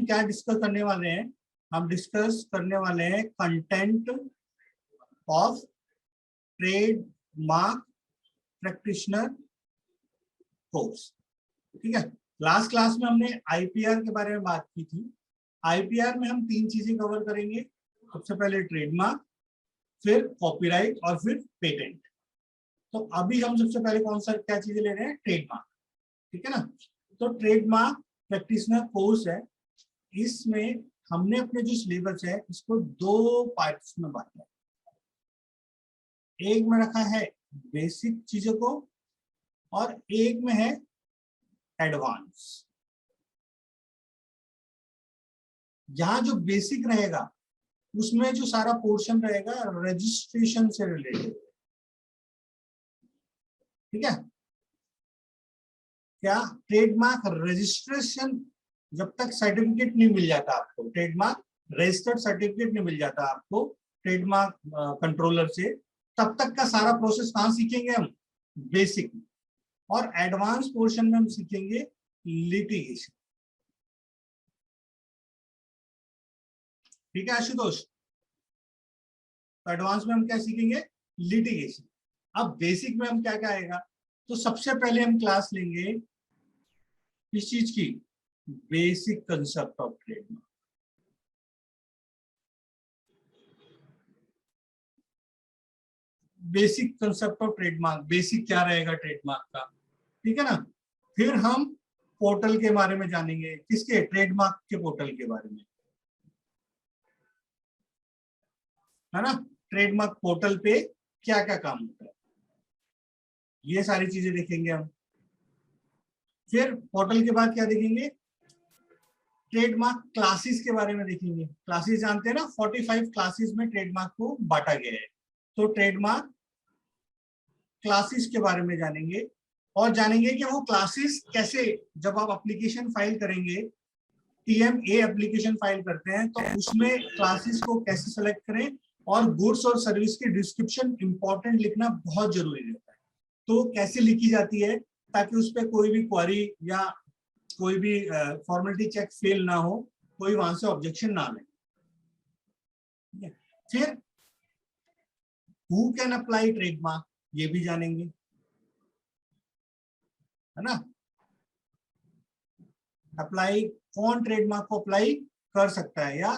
क्या डिस्कस करने वाले हैं? हम डिस्कस करने वाले हैं content of trademark practitioner course. ठीक है, लास्ट क्लास में हमने आईपीआर के बारे में बात की थी। आईपीआर में हम 3 चीजें कवर करेंगे। सबसे पहले ट्रेडमार्क, फिर कॉपीराइट और फिर पेटेंट। तो अभी हम सबसे पहले कौन सा क्या चीजें ले रहे हैं? ट्रेडमार्क। ठीक है ना। तो ट्रेडमार्क प्रैक्टिशनर कोर्स है, इसमें हमने अपने जो सिलेबस है इसको 2 पार्ट्स में बांटा है। एक में रखा है बेसिक चीजों को और एक में है एडवांस। जहां जो बेसिक रहेगा उसमें जो सारा पोर्शन रहेगा रजिस्ट्रेशन से रिलेटेड। ठीक है, क्या ट्रेडमार्क रजिस्ट्रेशन जब तक सर्टिफिकेट नहीं मिल जाता आपको, ट्रेडमार्क रजिस्टर्ड सर्टिफिकेट नहीं मिल जाता आपको ट्रेडमार्क कंट्रोलर से, तब तक का सारा प्रोसेस कहाँ सीखेंगे हम? बेसिक। और एडवांस पोर्शन में हम सीखेंगे लिटिगेशन। ठीक है आशुतोष, एडवांस में हम क्या सीखेंगे? लिटिगेशन। अब बेसिक में हम क्या क्या आएगा? तो सबसे पहले हम क्लास लेंगे किस चीज की? Basic concept of trademark. Basic concept of trademark, basic क्या रहेगा ट्रेडमार्क का। ठीक है ना। फिर हम पोर्टल के बारे में जानेंगे। किसके? ट्रेडमार्क के पोर्टल के बारे में, है ना। ट्रेडमार्क पोर्टल पे क्या क्या काम होता है, ये सारी चीजें देखेंगे हम। फिर पोर्टल के बाद क्या देखेंगे? ट्रेडमार्क क्लासेस के बारे में देखेंगे। क्लासेस जानते हैं ना, 45 क्लासेस में ट्रेडमार्क को बांटा गया है। तो ट्रेडमार्क क्लासेस के बारे में जानेंगे और जानेंगे कि वो क्लासेस कैसे, जब आप एप्लीकेशन फाइल करेंगे, टीएमए एप्लीकेशन फाइल करते हैं, तो उसमें क्लासेस को कैसे सेलेक्ट करें। और गुड्स और सर्विस की डिस्क्रिप्शन इंपॉर्टेंट लिखना बहुत जरूरी रहता है। तो कैसे लिखी जाती है ताकि उस पर कोई भी क्वेरी या कोई भी फॉर्मेलिटी चेक फेल ना हो, कोई वहां से ऑब्जेक्शन ना ले। फिर हु कैन अप्लाई ट्रेडमार्क, ये भी जानेंगे, है ना। अप्लाई, कौन ट्रेडमार्क को अप्लाई कर सकता है या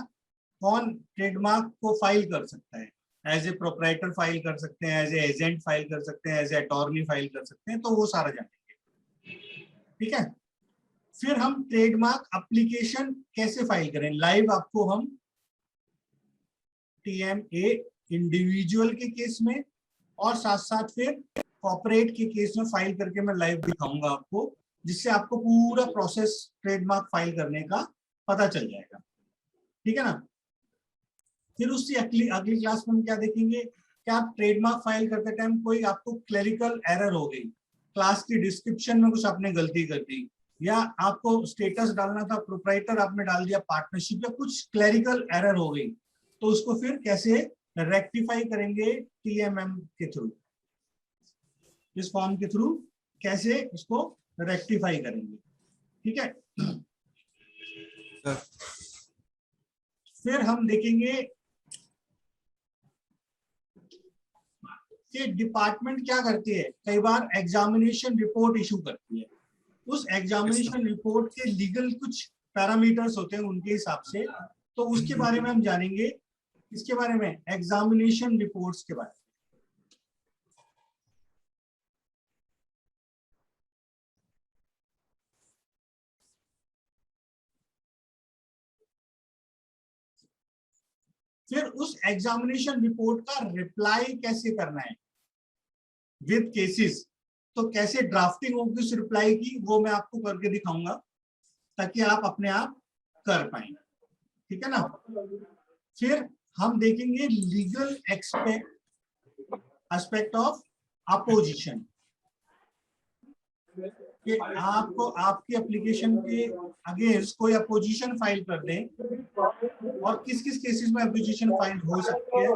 कौन ट्रेडमार्क को फाइल कर सकता है। एज ए प्रोप्राइटर फाइल कर सकते हैं, एज ए एजेंट फाइल कर सकते हैं, एज ए अटॉर्नी फाइल कर सकते हैं। तो वो सारा जानेंगे। ठीक है। फिर हम ट्रेडमार्क एप्लीकेशन कैसे फाइल करें लाइव, आपको हम टीएमए इंडिविजुअल के केस में और साथ साथ फिर कॉर्पोरेट के केस में फाइल करके मैं लाइव दिखाऊंगा आपको, जिससे आपको पूरा प्रोसेस ट्रेडमार्क फाइल करने का पता चल जाएगा। ठीक है ना। फिर उसकी अगली क्लास में हम क्या देखेंगे कि आप ट्रेडमार्क फाइल करते टाइम कोई आपको क्लरिकल एरर हो गई, क्लास की डिस्क्रिप्शन में कुछ आपने गलती कर दी, या आपको स्टेटस डालना था प्रोप्राइटर, आपने डाल दिया पार्टनरशिप, या कुछ क्लरिकल एरर हो गई, तो उसको फिर कैसे रेक्टिफाई करेंगे? टीएमएम के थ्रू, इस फॉर्म के थ्रू कैसे उसको रेक्टिफाई करेंगे। ठीक है। फिर हम देखेंगे कि डिपार्टमेंट क्या करती है। कई बार एग्जामिनेशन रिपोर्ट इशू करती है, उस एग्जामिनेशन रिपोर्ट के लीगल कुछ पैरामीटर्स होते हैं उनके हिसाब से, तो उसके बारे में हम जानेंगे। इसके बारे में, एग्जामिनेशन रिपोर्ट्स के बारे में। फिर उस एग्जामिनेशन रिपोर्ट का रिप्लाई कैसे करना है विद केसेस, तो कैसे ड्राफ्टिंग होगी उस रिप्लाई की, वो मैं आपको करके दिखाऊंगा ताकि आप अपने आप कर पाए। ठीक है ना। फिर हम देखेंगे लीगल एस्पेक्ट ऑफ अपोजिशन, कि आपको आपकी एप्लीकेशन के अगेंस्ट कोई अपोजिशन फाइल कर दें और किस किस केसेस में अपोजिशन फाइल हो सकती है।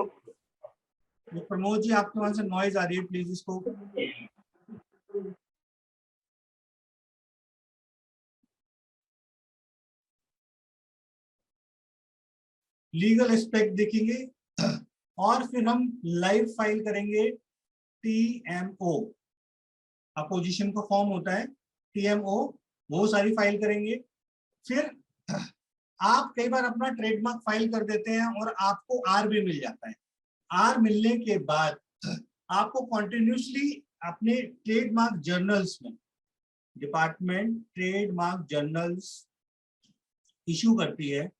प्रमोद जी, आपके वहां से नॉइज आ रही है, प्लीज इसको लीगल एस्पेक्ट देखेंगे और फिर हम लाइव फाइल करेंगे TMO। अपोजिशन का फॉर्म होता है TMO, वो सारी फाइल करेंगे। फिर आप कई बार अपना ट्रेडमार्क फाइल कर देते हैं और आपको R भी मिल जाता है। R मिलने के बाद आपको कॉन्टिन्यूसली अपने ट्रेडमार्क जर्नल्स में, डिपार्टमेंट ट्रेडमार्क जर्नल्स इशू करती है,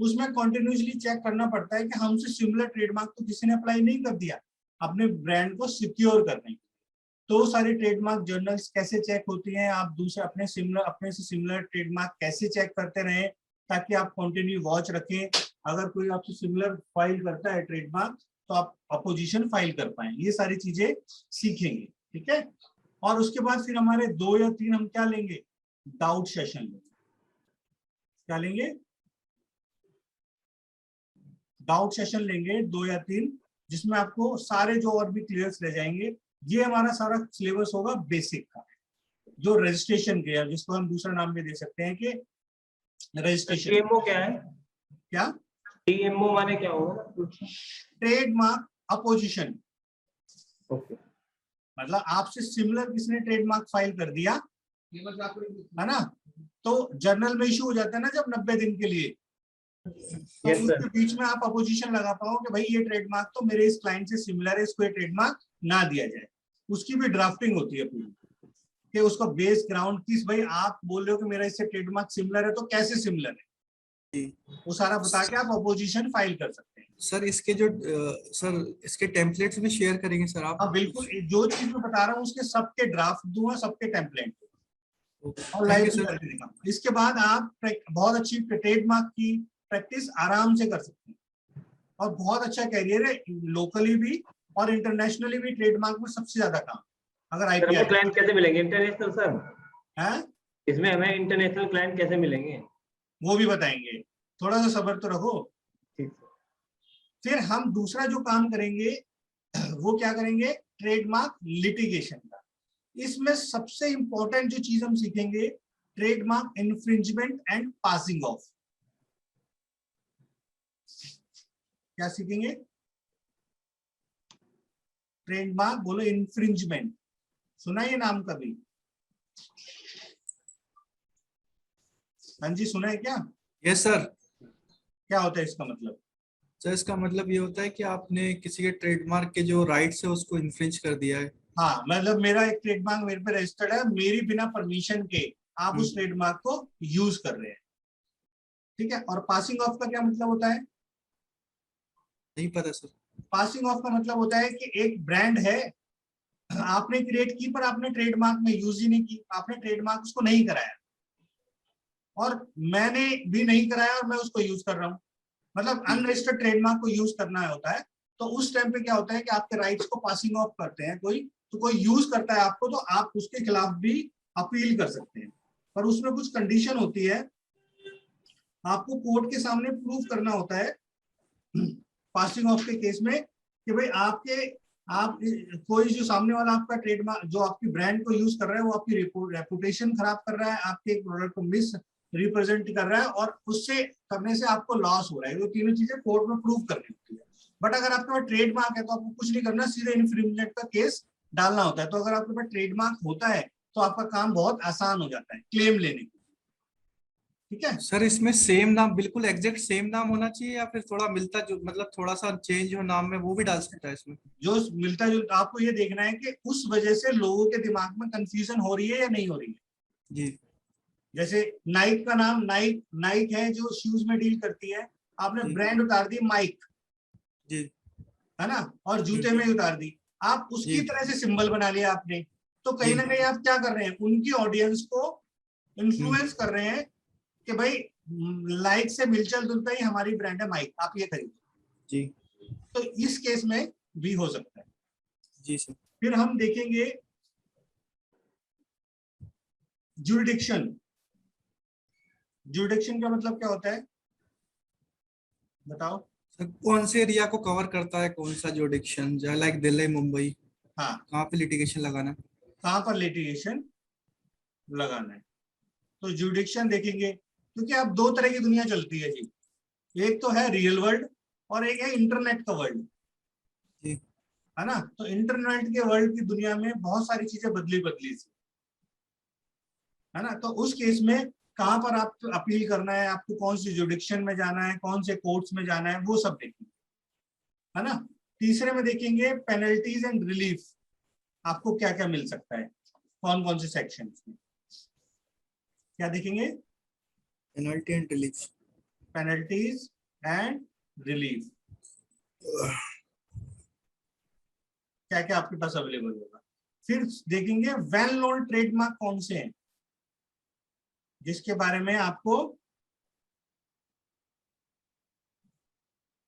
उसमें कॉन्टिन्यूसली चेक करना पड़ता है कि हमसे सिमिलर ट्रेडमार्क तो किसी ने अप्लाई नहीं कर दिया अपने ब्रांड को सिक्योर करने के। तो सारी ट्रेडमार्क जर्नल्स कैसे चेक होती हैं, आप दूसरे अपने से सिमिलर ट्रेडमार्क कैसे चेक करते रहें ताकि आप कंटिन्यू वॉच रखें। अगर कोई आपसे सिमिलर फाइल करता है ट्रेडमार्क तो आप अपोजिशन फाइल कर पाए। ये सारी चीजें सीखेंगे, ठीक है। और उसके बाद फिर हमारे 2 या 3 हम क्या लेंगे, डाउट सेशन लेंगे। क्या लेंगे, डाउट सेशन लेंगे 2 या 3, जिसमें आपको सारे जो और भी क्लियर्स रह जाएंगे। ये हमारा सारा सिलेबस होगा बेसिक का, जो रजिस्ट्रेशन के, जिसको हम दूसरा नाम भी दे सकते हैं कि रजिस्ट्रेशन। TMO क्या है? क्या TMO माने क्या होगा? Trademark opposition. ओके, मतलब आपसे सिमिलर किसने ट्रेडमार्क फाइल कर दिया है ना, तो जर्नल में इशू हो जाता है ना जब 90 दिन के लिए, तो yes, उसके बीच में आप अपोजिशन लगा पाओ कि भाई ये ट्रेडमार्क तो मेरे इस क्लाइंट से सिमिलर है, इसको ये ट्रेडमार्क ना दिया जाए। उसकी भी ड्राफ्टिंग होती है पूरी, कि उसका बेस ग्राउंड किस, भाई आप बोल रहे हो कि मेरा इससे ट्रेडमार्क सिमिलर है तो कैसे सिमिलर है, वो सारा बता के आप अपोजिशन फाइल कर सकते हैं। सर इसके जो सर इसके टेम्पलेट्स भी शेयर करेंगे सर आप? हाँ बिल्कुल, जो चीज मैं बता रहा हूँ उसके सबके ड्राफ्ट दूंगा, सबके टेम्पलेट और लाइव करके दिखाऊंगा। इसके बाद आप बहुत अच्छी ट्रेडमार्क की प्रैक्टिस आराम से कर सकते हैं और बहुत अच्छा कैरियर है, लोकली भी और इंटरनेशनली भी। ट्रेडमार्क में सबसे ज्यादा काम अगर IPR क्लाइंट कैसे मिलेंगे इंटरनेशनल सर? है, इसमें हमें इंटरनेशनल क्लाइंट कैसे मिलेंगे वो भी बताएंगे, थोड़ा सा सब्र तो रखो। ठीक। फिर हम दूसरा जो काम करेंगे वो क्या करेंगे, ट्रेडमार्क लिटिगेशन का। इसमें सबसे इंपॉर्टेंट जो चीज हम सीखेंगे, trademark infringement and passing of. क्या सीखेंगे, ट्रेडमार्क, बोलो इन्फ्रिंजमेंट, सुना ये नाम कभी? हाँ जी, सुना है क्या? Yes sir. क्या होता है इसका मतलब? सर इसका मतलब ये होता है कि आपने किसी के ट्रेडमार्क के जो राइट्स है उसको इन्फ्रिंज कर दिया है। हाँ, मतलब मेरा एक ट्रेडमार्क मेरे पे रजिस्टर्ड है, मेरी बिना परमिशन के आप उस ट्रेडमार्क को यूज कर रहे हैं, ठीक है। और पासिंग ऑफ का क्या मतलब होता है? नहीं पता सर। पासिंग ऑफ का मतलब होता है कि एक ब्रांड है, आपने क्रिएट की पर आपने ट्रेडमार्क में यूज ही नहीं की, आपने ट्रेडमार्क उसको नहीं कराया और मैंने भी नहीं कराया और मैं उसको यूज कर रहा हूँ, मतलब अनरजिस्टर्ड ट्रेडमार्क को यूज करना होता है। तो उस टाइम पे क्या होता है कि आपके राइट्स को पासिंग ऑफ करते हैं कोई, तो कोई यूज करता है आपको, तो आप उसके खिलाफ भी अपील कर सकते हैं। पर उसमें कुछ कंडीशन होती है, आपको कोर्ट के सामने प्रूफ करना होता है पासिंग ऑफ के केस में कि भाई आप कोई जो सामने वाला आपका ट्रेडमार्क, जो आपकी ब्रांड को यूज कर रहा है, वो आपकी रेपुटेशन खराब कर रहा है, आपके प्रोडक्ट को मिस रिप्रेजेंट कर रहा है और उससे करने से आपको लॉस हो रहा है। वो तीनों चीजें कोर्ट में प्रूव करनी होती है। बट अगर आपके पास ट्रेडमार्क है तो आपको कुछ नहीं करना, सीधे इन्फ्रिंजमेंट का केस डालना होता है। तो अगर आपके पास ट्रेडमार्क होता है तो आपका काम बहुत आसान हो जाता है क्लेम लेने के, ठीक है। सर इसमें सेम नाम, बिल्कुल एग्जैक्ट सेम नाम होना चाहिए या फिर थोड़ा मिलता जो, मतलब थोड़ा सा चेंज हो नाम में, वो भी डाल सकता है इसमें? जो मिलता जुलता, आपको ये देखना है कि उस वजह से लोगों के दिमाग में कंफ्यूजन हो रही है या नहीं हो रही है। जी। जैसे नाइक का नाम नाइक है जो शूज में डील करती है, आपने ब्रांड उतार दी माइक, जी है ना, और जूते में उतार दी, आप उसकी तरह से सिंबल बना लिया आपने। तो कहीं ना कहीं आप क्या कर रहे हैं, उनकी ऑडियंस को इन्फ्लुएंस कर रहे हैं कि भाई लाइक से मिलचल जुलता ही हमारी ब्रांड है माइक, आप ये खरीदो जी। तो इस केस में भी हो सकता है। जी सर। फिर हम देखेंगे जुरिडिक्शन। जुरिडिक्शन का मतलब क्या होता है, बताओ? सर कौन से एरिया को कवर करता है, कौन सा जुरिडिक्शन, जैसे लाइक दिल्ली मुंबई, हाँ, कहाँ पे लिटिगेशन लगाना, कहाँ पर लिटिगेशन लगाना है। तो जुरिडिक्शन देखेंगे, क्योंकि अब 2 तरह की दुनिया चलती है जी। एक तो है रियल वर्ल्ड और एक है इंटरनेट का वर्ल्ड, जी। है ना। तो इंटरनेट के वर्ल्ड की दुनिया में बहुत सारी चीजें बदली सी, है ना। तो उस केस में कहां पर आप अपील करना है, आपको कौन सी जुडिक्शन में जाना है, कौन से कोर्ट्स में जाना है, वो सब देखेंगे, है ना। तीसरे में देखेंगे पेनल्टीज एंड रिलीफ, आपको क्या क्या मिल सकता है, कौन कौन से सेक्शन में क्या देखेंगे, penalty and relief. Penalties and relief, क्या क्या आपके पास अवेलेबल होगा। फिर देखेंगे वेल नोन ट्रेडमार्क कौन से हैं जिसके बारे में आपको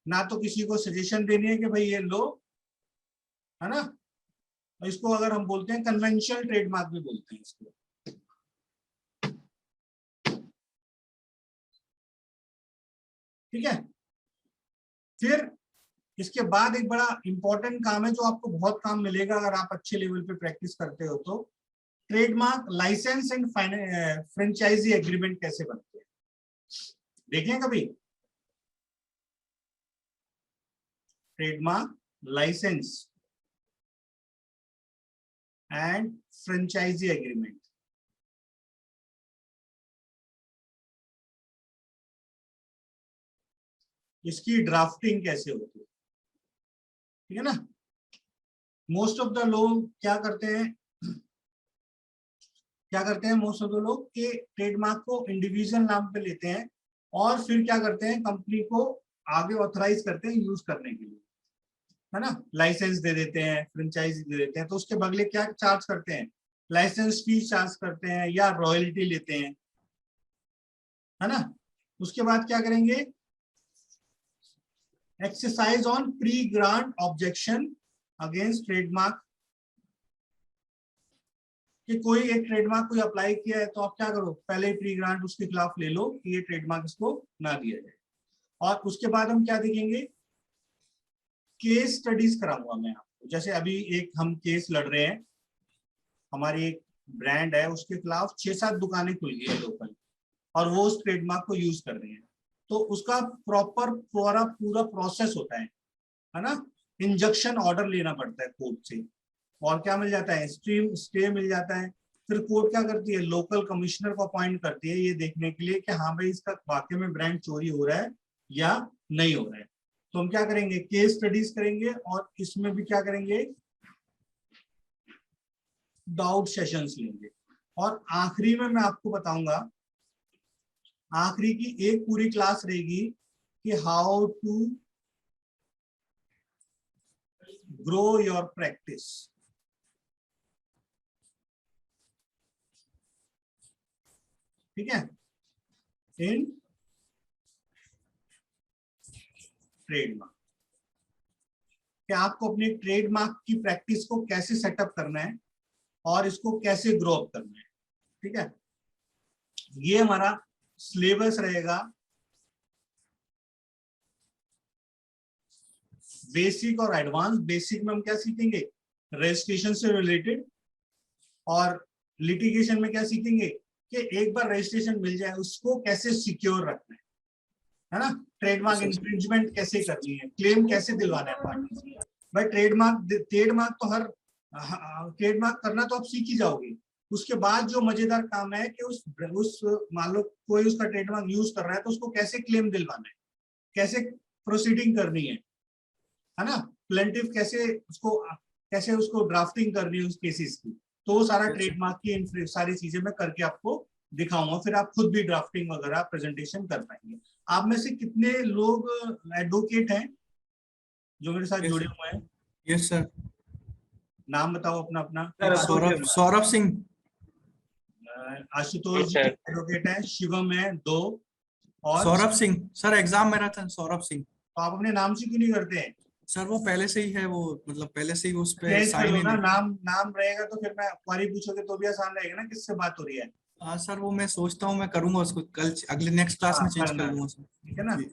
ना तो किसी को सजेशन देनी है कि भाई ये लो, है ना। इसको अगर हम बोलते हैं कन्वेंशनल ट्रेडमार्क भी बोलते हैं इसको, ठीक है। फिर इसके बाद एक बड़ा इंपॉर्टेंट काम है जो आपको बहुत काम मिलेगा अगर आप अच्छे लेवल पे प्रैक्टिस करते हो, तो trademark licence and franchisee agreement कैसे बनते हैं, देखें कभी। Trademark licence and franchisee agreement, इसकी ड्राफ्टिंग कैसे होती है, ठीक है ना। मोस्ट ऑफ द लोग क्या करते हैं, मोस्ट ऑफ द लोग के ट्रेडमार्क को इंडिविजुअल नाम पे लेते हैं और फिर क्या करते हैं, कंपनी को आगे ऑथराइज करते हैं यूज करने के लिए, है ना। लाइसेंस दे देते हैं, फ्रेंचाइजी दे देते हैं, तो उसके बदले क्या चार्ज करते हैं, लाइसेंस फी चार्ज करते हैं या रॉयल्टी लेते हैं, है ना। उसके बाद क्या करेंगे, exercise on pre grant objection against trademark, कि कोई एक ट्रेडमार्क कोई अप्लाई किया है तो आप क्या करो, पहले प्री ग्रांट उसके खिलाफ ले लो कि ये ट्रेडमार्क इसको ना दिया जाए। और उसके बाद हम क्या देखेंगे, केस स्टडीज कराऊंगा मैं आपको। जैसे अभी एक हम केस लड़ रहे हैं, हमारी एक ब्रांड है उसके खिलाफ 6-7 दुकानें खुल गई है लोकल और वो उस ट्रेडमार्क को यूज कर रहे हैं, तो उसका प्रॉपर पूरा प्रोसेस होता है ना। इंजंक्शन ऑर्डर लेना पड़ता है कोर्ट से, और क्या मिल जाता है, स्टे मिल जाता है। फिर कोर्ट क्या करती है, लोकल कमिश्नर को अपॉइंट करती है ये देखने के लिए कि हाँ भाई इसका वाकई में ब्रांड चोरी हो रहा है या नहीं हो रहा है। तो हम क्या करेंगे, केस स्टडीज करेंगे और इसमें भी क्या करेंगे, डाउट सेशंस लेंगे। और आखिरी में मैं आपको बताऊंगा, आखिरी की एक पूरी क्लास रहेगी कि how to grow your practice, ठीक है, इन ट्रेडमार्क, कि आपको अपने ट्रेडमार्क की प्रैक्टिस को कैसे सेटअप करना है और इसको कैसे ग्रो अप करना है, ठीक है। ये हमारा सिलेबस रहेगा, बेसिक और एडवांस। बेसिक में हम क्या सीखेंगे, रजिस्ट्रेशन से रिलेटेड, और लिटिगेशन में क्या सीखेंगे कि एक बार रजिस्ट्रेशन मिल जाए उसको कैसे सिक्योर रखना है ना। ट्रेडमार्क इंफ्रिंजमेंट कैसे करनी है, क्लेम कैसे दिलवाना है पार्टी से। भाई ट्रेडमार्क तो हर ट्रेडमार्क करना तो आप सीख ही जाओगे। उसके बाद जो मजेदार काम है कि उस मान लो कोई उसका ट्रेडमार्क यूज कर रहा है तो उसको कैसे क्लेम दिलवाना है, कैसे प्रोसीडिंग करनी है ना। प्लेंटिफ कैसे उसको ड्राफ्टिंग करनी है उस केसेस की, तो वो सारा ट्रेडमार्क की सारी चीजें मैं करके आपको दिखाऊंगा, फिर आप खुद भी ड्राफ्टिंग वगैरह प्रेजेंटेशन कर पाएंगे। आप में से कितने लोग एडवोकेट हैं जो मेरे साथ जुड़े हुए हैं? Yes sir. नाम बताओ अपना अपना। सौरभ सिंह। आशुतोष जी एडवोकेट है, शिवम है 2, और सौरभ सिंह सर, एग्जाम मेरा था सौरभ सिंह। तो आप अपने नाम से क्यों नहीं करते हैं? सर वो पहले से ही है, वो मतलब पहले से ही उस पे चेंज कर साइन लो ही ना, नहीं। नाम रहेगा तो फिर मैं क्वारी पूछोगे तो भी आसान रहेगा ना किससे बात हो रही है। हाँ सर, वो मैं सोचता हूँ मैं करूंगा उसको कल, अगले नेक्स्ट क्लास हाँ में चेंज कर करना, लूंगा सर। ठीक है ना। जी।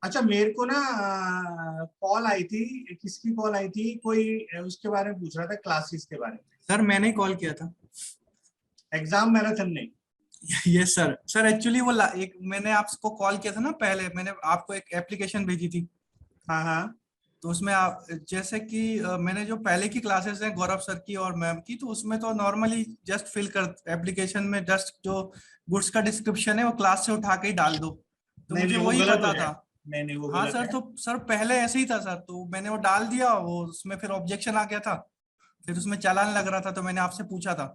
अच्छा, मेरे को ना कॉल आई थी, किसकी कॉल आई थी, कोई उसके बारे में पूछ रहा था, क्लासेस के बारे में, सर मैंने ही कॉल किया था। एग्जाम मैराथन नहीं। Yes sir. सर एक्चुअली वो एक मैंने आपको कॉल किया था ना पहले, मैंने आपको एक एप्लीकेशन भेजी थी। हाँ हाँ तो उसमें आप जैसे कि मैंने जो पहले की क्लासेस हैं गौरव सर की और मैम की, तो उसमें तो नॉर्मली जस्ट फिल कर एप्लीकेशन में जस्ट जो गुड्स का डिस्क्रिप्शन है वो क्लास से उठा के ही डाल दो, तो नहीं मुझे नहीं वो वही गलत हो पता जाए। था। नहीं नहीं वो हाँ गलत सर, है। तो सर पहले ऐसे ही था सर, तो मैंने वो डाल दिया, वो उसमें फिर ऑब्जेक्शन आ गया था, फिर उसमें चालान लग रहा था, तो मैंने आपसे पूछा था।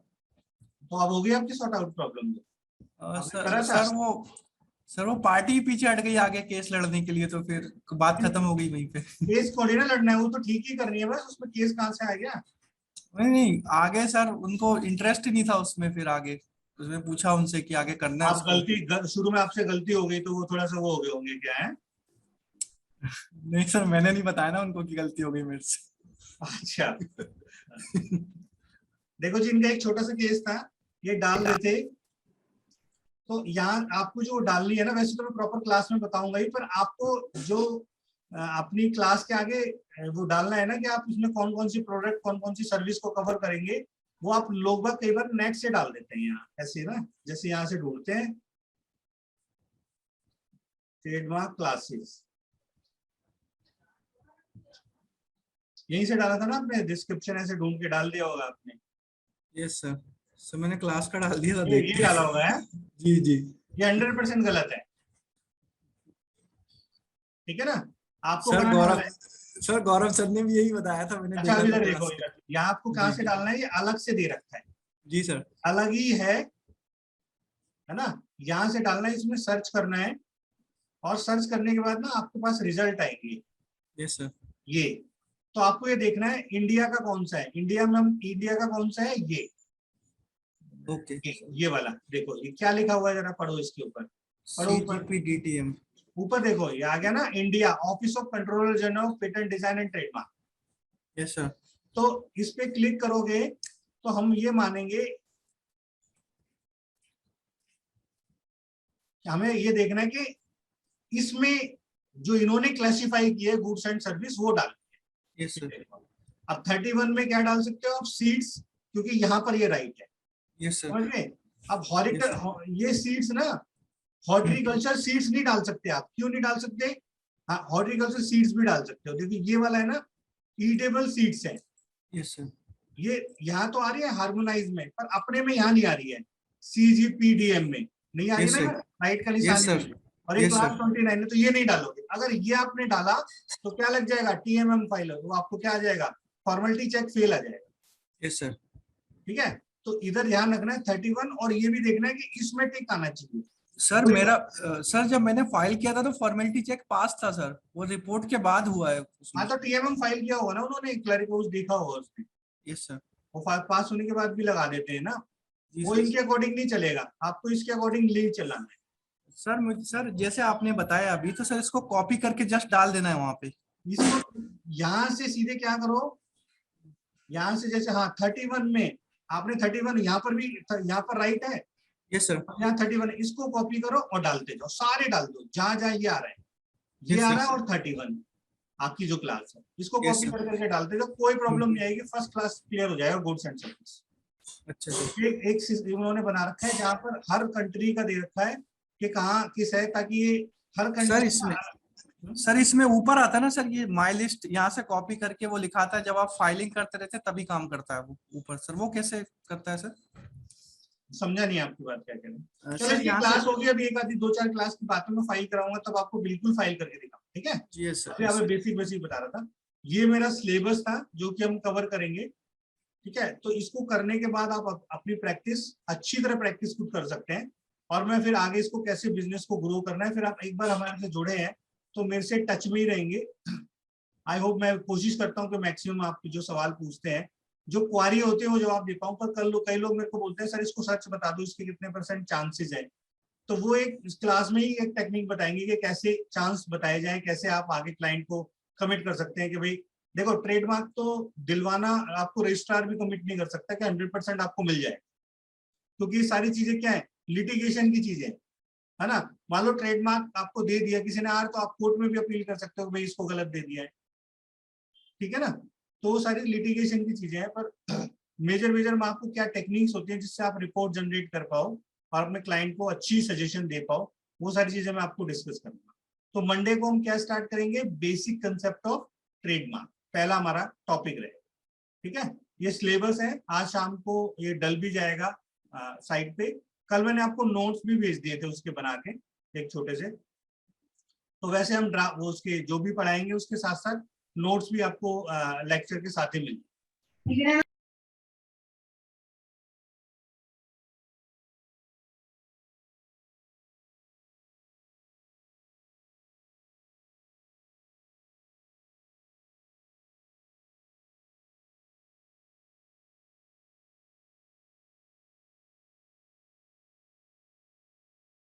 तो अब हो गई आपकी सॉर्ट आउट प्रॉब्लम? आपने सर करा था? सर वो पार्टी पीछे हट गई आगे केस लड़ने के लिए, तो फिर बात खत्म हो गई वहीं पे। केस थोड़ी ना लड़ना है, वो तो ठीक ही करनी है बस, उसमें केस कहाँ से आ गया? नहीं नहीं, आगे सर उनको इंटरेस्ट ही नहीं था उसमें, फिर आगे उसमें पूछा उनसे कि आगे करना है आप उसको। शुरू में आपसे गलती हो गई तो वो थोड़ा सा वो हो गए होंगे क्या है? नहीं सर, मैंने नहीं बताया ना उनको कि गलती हो गई मेरे से। अच्छा। देखो जी, इनका एक छोटा सा केस था, ये डाल रहे थे। तो यहाँ आपको जो डालनी है ना, वैसे तो मैं प्रॉपर क्लास में बताऊंगा ही, पर आपको जो अपनी क्लास के आगे वो डालना है ना कि आप उसमें कौन कौन सी प्रोडक्ट, कौन कौन सी सर्विस को कवर करेंगे, वो आप लोग बाग कई बार नेट से डाल देते हैं यहाँ ऐसे ना, जैसे यहाँ से ढूंढते हैं ट्रेडमार्क क्लासेस, यहीं से डाला था ना आपने, डिस्क्रिप्शन ऐसे ढूंढ के डाल दिया होगा आपने। Yes sir. सर मैंने क्लास का डाल दिया था देख ये के। डाला होगा है? जी जी। ये 100% गलत है, ठीक है ना? आपको सर कहाँ डालना गौरव है? सर गौरव सर ने भी यही बताया था, मैंने अच्छा देखा अभी था तक देखो क्लास का। इधर, यहाँ आपको कहाँ जी से जी। डालना है, ये अलग से दे रखा जी सर। अलग ही है ना? यहाँ से डालना है, इसमें सर्च करना है, और सर्च करने के बाद ना आपके पास रिजल्ट आएंगे यस सर। ये। तो आपको ये देखना है इंडिया का कौन सा है, इंडिया में हम इंडिया का कौन सा है, ओके। ये वाला देखो, ये क्या लिखा हुआ है, जरा पढ़ो इसके ऊपर, पढ़ो ऊपर। CGPDTM। ऊपर देखो ये आ गया ना, India office of controller general of patent design and trademark. Yes sir. तो इस पे क्लिक करोगे तो हम ये मानेंगे, हमें ये देखना है कि इसमें जो इन्होंने क्लासिफाई किया है गुड्स एंड सर्विस वो डाल। Yes sir. अब 31 में क्या डाल सकते हो आप, सीड्स, क्योंकि यहाँ पर ये राइट है, यस सर। समझ गए? अब यस हॉरिकल, सर। ये सीड्स ना, हॉर्टिकल्चर सीड्स नहीं डाल सकते आप, क्यों नहीं डाल सकते? हाँ हॉर्टिकल्चर सीड्स भी डाल सकते हो, देखिए ये वाला है ना, ईटेबल सीड्स है, यस सर। ये यहाँ तो आ रही है हार्मोनाइज में, पर अपने में यहाँ नहीं आ रही है, CGPDM में नहीं आ रही यस ना, सर। राइट का निशान यस सर। नहीं है। और एक यस क्लास सर। 29 है, तो ये नहीं डालोगे, अगर ये आपने डाला तो क्या लग जाएगा, TMM फाइल, तो आपको क्या आ जाएगा, फॉर्मेलिटी चेक फेल आ जाएगा, यस सर। ठीक है? तो इधर ध्यान रखना है 31, और ये भी देखना है कि इसमें टिक आना चाहिए। सर मेरा सर जब मैंने फाइल किया था तो फॉर्मेलिटी चेक पास था सर, वो रिपोर्ट के बाद हुआ है हाँ उसमें। तो TMM फाइल किया होगा ना उन्होंने, क्लरिकोस देखा होगा उसमें, यस सर। वो पास होने के बाद भी लगा देते हैं ना, जी वो सर। इनके अकॉर्डिंग नहीं चलेगा, आपको इसके अकॉर्डिंग लीड चलाना है। सर मुझे सर जैसे आपने बताया अभी, तो सर इसको कॉपी करके जस्ट डाल देना है वहां पे। इसको यहाँ से सीधे क्या करो, यहाँ से जैसे हाँ 31 में आपने 31 यहाँ पर भी, यहाँ पर राइट है, यस सर। यहाँ 31, इसको कॉपी करो और डालते जाओ, सारे डाल दो जहां जहां ये आ रहा है, ये यस आ सर। रहा है, और 31 आपकी जो क्लास है, इसको यस कॉपी सर। कर करके डालते जाओ, कोई प्रॉब्लम नहीं आएगी, फर्स्ट क्लास क्लियर हो जाएगा गुड्स एंड सर्विस। अच्छा सर। एक सिस्टम उन्होंने बना रखा है जहाँ पर हर कंट्री का दे रखा है कि कहाँ किस है, ताकि ये हर सर कंट्री इसमें का। सर इसमें ऊपर आता है ना सर, ये माई लिस्ट यहाँ से कॉपी करके वो लिखाता है, जब आप फाइलिंग करते रहते हैं तभी काम करता है वो ऊपर, सर वो कैसे करता है सर? समझा नहीं आपकी बात क्या कह रहे हैं। चलो सर इसकी यहाँ से। क्लास होगी, अभी एक आधी 2-4 क्लास की बातों में फाइल कराऊंगा, तब आपको बिल्कुल फाइल करके दिखाऊंगा, ठीक है? जी यस सर। अभी आपको बेसिक बेसिक बता रहा था, ये मेरा सिलेबस था जो कि हम कवर करेंगे, ठीक है? तो इसको करने के बाद आप अपनी प्रैक्टिस अच्छी तरह प्रैक्टिस खुद कर सकते हैं, और मैं फिर आगे इसको कैसे बिजनेस को ग्रो करना है, फिर आप एक बार हमारे से जुड़े हैं तो मेरे से टच में ही रहेंगे। आई होप, मैं कोशिश करता हूँ कि मैक्सिमम आपके जो सवाल पूछते हैं, जो क्वारी होते हैं वो जवाब दे पाऊँ, पर कई लोग मेरे को बोलते हैं सर इसको सच बता दो, इसके कितने % चांसेस है, तो वो एक इस क्लास में ही एक टेक्निक बताएंगे कि कैसे चांस बताए जाए, कैसे आप आगे क्लाइंट को कमिट कर सकते हैं कि भाई देखो, ट्रेडमार्क तो दिलवाना आपको रजिस्ट्रार भी कमिट नहीं कर सकता कि 100% आपको मिल जाए, क्योंकि ये सारी चीजें क्या है, लिटिगेशन की चीजें है ना। मान लो ट्रेडमार्क आपको दे दिया किसी ने तो आप कोर्ट में भी अपील कर सकते हो भाई इसको गलत दे दिया है, ठीक है ना? तो वो सारी लिटिगेशन की चीजें हैं, पर मेजर में आपको क्या टेक्निक्स होती हैं जिससे आप रिपोर्ट जनरेट कर पाओ, और अपने क्लाइंट को अच्छी सजेशन दे पाओ, वो सारी चीजें मैं आपको डिस्कस करूंगा। तो मंडे को हम क्या स्टार्ट करेंगे, बेसिक कंसेप्ट ऑफ ट्रेडमार्क, पहला हमारा टॉपिक रहेगा। ठीक है, ये सिलेबस है, आज शाम को ये डल भी जाएगा साइट पे। कल मैंने आपको नोट्स भी भेज दिए थे उसके बना के एक छोटे से, तो वैसे हम वो उसके जो भी पढ़ाएंगे उसके साथ साथ नोट्स भी आपको लेक्चर के साथ ही मिलेंगे।